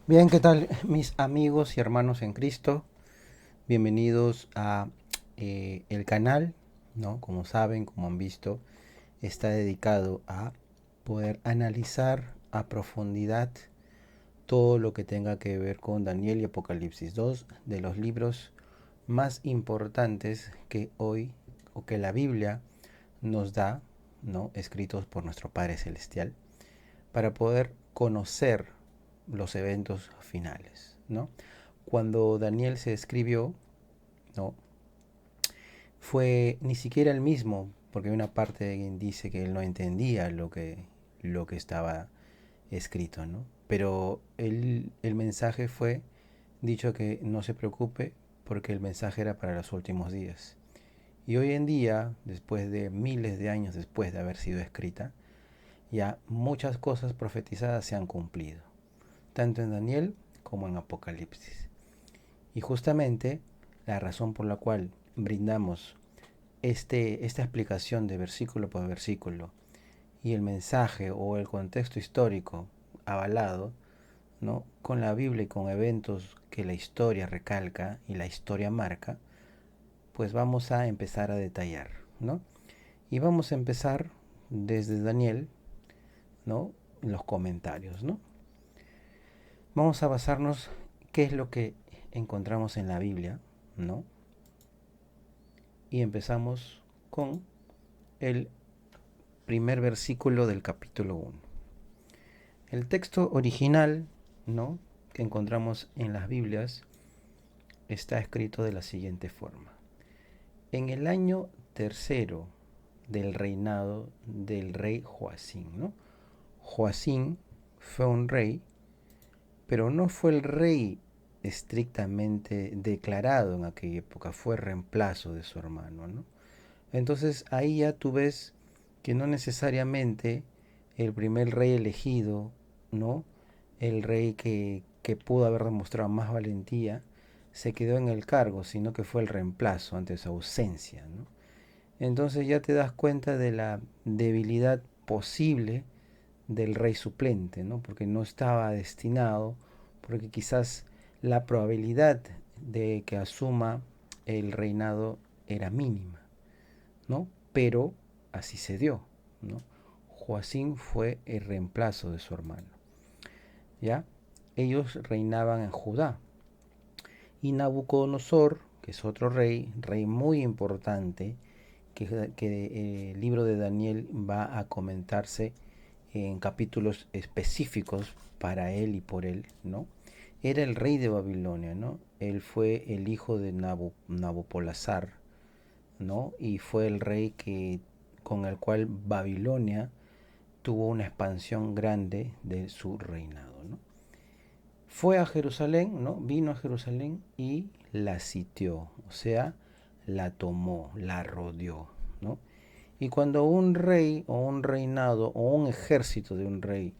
Bien, ¿qué tal mis amigos y hermanos en Cristo? Bienvenidos a el canal, ¿no? Como saben, como han visto, está dedicado a poder analizar a profundidad todo lo que tenga que ver con Daniel y Apocalipsis, dos de los libros más importantes que hoy o que la Biblia nos da, ¿no? Escritos por nuestro Padre Celestial, para poder conocer los eventos finales, ¿no? Cuando Daniel se escribió, ¿no? Fue ni siquiera el mismo, porque una parte dice que él no entendía lo que estaba escrito, ¿no? Pero el mensaje fue dicho que no se preocupe porque el mensaje era para los últimos días. Y hoy en día, después de miles de años después de haber sido escrita, ya muchas cosas profetizadas se han cumplido, tanto en Daniel como en Apocalipsis. Y justamente la razón por la cual brindamos esta explicación de versículo por versículo y el mensaje o el contexto histórico avalado, ¿no? Con la Biblia y con eventos que la historia recalca y la historia marca, pues vamos a empezar a detallar, ¿no? Y vamos a empezar desde Daniel, ¿no? En los comentarios, ¿no? Vamos a basarnos qué es lo que encontramos en la Biblia, ¿no? Y empezamos con el primer versículo del capítulo 1. El texto original, ¿no? Que encontramos en las Biblias está escrito de la siguiente forma. En el año tercero del reinado del rey Joacín, ¿no? Joacín fue un rey, pero no fue el rey estrictamente declarado en aquella época, fue reemplazo de su hermano, ¿no? Entonces ahí ya tú ves que no necesariamente el primer rey elegido, ¿no? El rey que pudo haber demostrado más valentía, se quedó en el cargo, sino que fue el reemplazo ante su ausencia, ¿no? Entonces ya te das cuenta de la debilidad posible del rey suplente, ¿no? Porque no estaba destinado, porque quizás la probabilidad de que asuma el reinado era mínima, ¿no? Pero así se dio, ¿no? Joacín fue el reemplazo de su hermano, ¿ya? Ellos reinaban en Judá. Y Nabucodonosor, que es otro rey muy importante, que el libro de Daniel va a comentarse en capítulos específicos para él y por él, ¿no? Era el rey de Babilonia, ¿no? Él fue el hijo de Nabopolassar, ¿no? Y fue el rey con el cual Babilonia tuvo una expansión grande de su reinado, ¿no? Fue a Jerusalén, ¿no? Vino a Jerusalén y la sitió, o sea, la tomó, la rodeó, ¿no? Y cuando un rey o un reinado o un ejército de un rey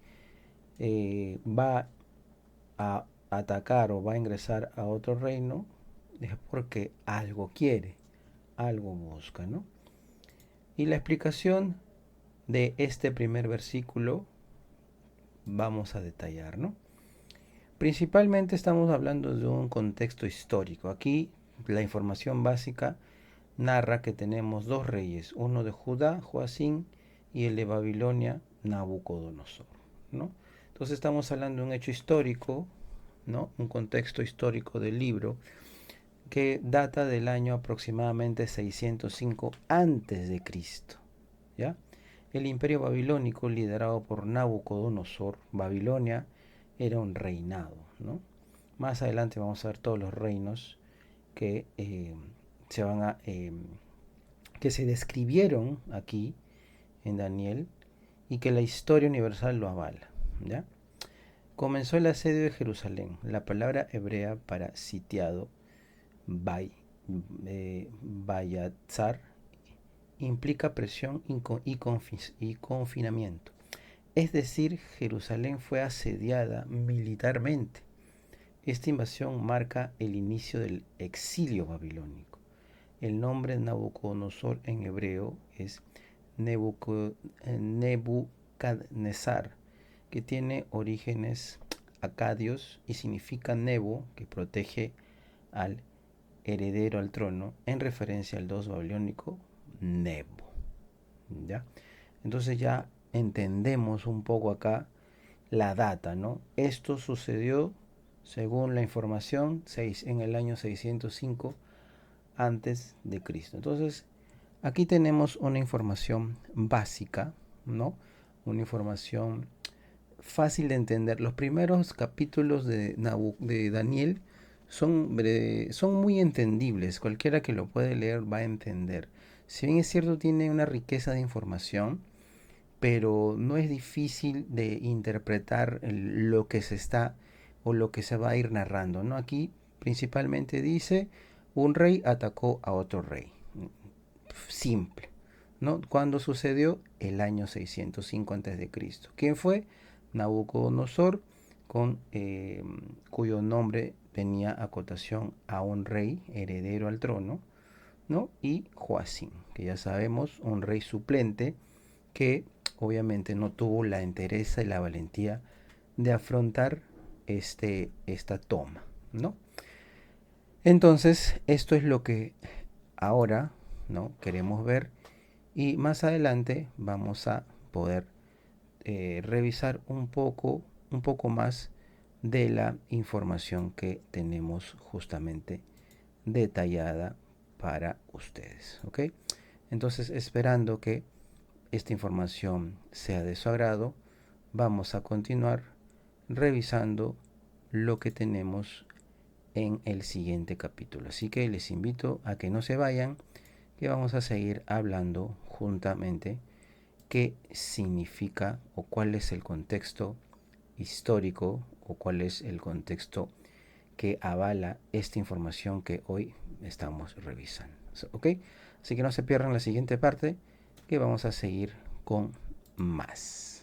va a atacar o va a ingresar a otro reino, es porque algo quiere, algo busca, ¿no? Y la explicación de este primer versículo vamos a detallar, ¿no? Principalmente estamos hablando de un contexto histórico. Aquí la información básica narra que tenemos dos reyes, uno de Judá, Joacín, y el de Babilonia, Nabucodonosor, ¿no? Entonces estamos hablando de un hecho histórico, ¿no? Un contexto histórico del libro que data del año aproximadamente 605 antes de Cristo, ¿ya? El imperio babilónico liderado por Nabucodonosor, Babilonia, era un reinado, ¿no? Más adelante vamos a ver todos los reinos que se van a que se describieron aquí en Daniel y que la historia universal lo avala, ¿ya? Comenzó el asedio de Jerusalén. La palabra hebrea para sitiado, bay, bayatzar, implica presión y confinamiento. Es decir, Jerusalén fue asediada militarmente. Esta invasión marca el inicio del exilio babilónico. El nombre Nabucodonosor en hebreo es Nebuchadnezzar, que tiene orígenes acadios y significa Nebo, que protege al heredero al trono, en referencia al dios babilónico Nebo. ¿Ya? Entonces ya entendemos un poco acá la data, ¿no? Esto sucedió, según la información, en el año 605 antes de Cristo. Entonces, aquí tenemos una información básica, ¿no? Una información fácil de entender. Los primeros capítulos de Daniel son muy entendibles. Cualquiera que lo puede leer va a entender. Si bien es cierto, tiene una riqueza de información, pero no es difícil de interpretar lo que se está o lo que se va a ir narrando, ¿no? Aquí principalmente dice, un rey atacó a otro rey. Simple, ¿no? ¿Cuándo sucedió? El año 605 a.C. ¿Quién fue? Nabucodonosor, cuyo nombre tenía acotación a un rey heredero al trono, ¿no? Y Joacim, que ya sabemos, un rey suplente que obviamente no tuvo la entereza y la valentía de afrontar esta toma, ¿no? Entonces, esto es lo que ahora, ¿no?, queremos ver, y más adelante vamos a poder revisar un poco más de la información que tenemos justamente detallada para ustedes, ¿ok? Entonces, esperando que esta información sea de su agrado, vamos a continuar revisando lo que tenemos en el siguiente capítulo. Así que les invito a que no se vayan, que vamos a seguir hablando juntamente qué significa o cuál es el contexto histórico o cuál es el contexto que avala esta información que hoy estamos revisando. ¿Ok? Así que no se pierdan la siguiente parte, que vamos a seguir con más.